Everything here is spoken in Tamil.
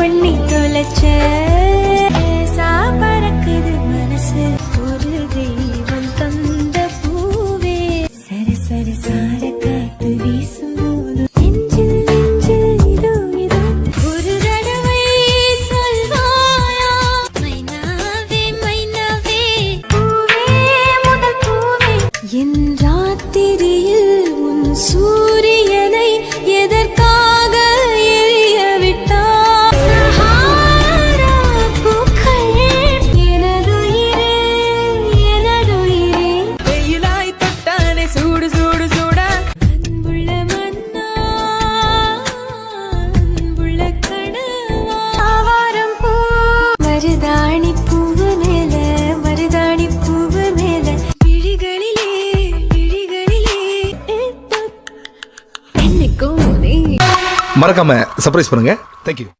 பண்ணி தொலைச்ச சாபறக்குது மனசு ஒரு தெய்வம் தந்த பூவே சரி சரி சார காத்து வீசும்போது நெஞ்சில் நெஞ்சில் இதோ இதோ ஒரு தடவை சொல்வாயா மைனாவே மைனாவே பூவே முதல் பூவே என் ராத்திரியில் உன் சூரியனை எதற்காக எரிய விட்டாய் சஹாரா பூக்கள் எனதுயிரே எனதுயிரே வெயிலாய் தொட்டானே சூடு சூடு சூடா அன்புள்ள மன்னா அன்புள்ள கணவா ஆவாரம் பூ மருதாணி பூவு மேல மருதாணி பூவு மேல விழிகளிலே என்னைக்கும் நீ மறக்காம சர்ப்ரைஸ் பண்ணுங்க. தேங்க்யூ.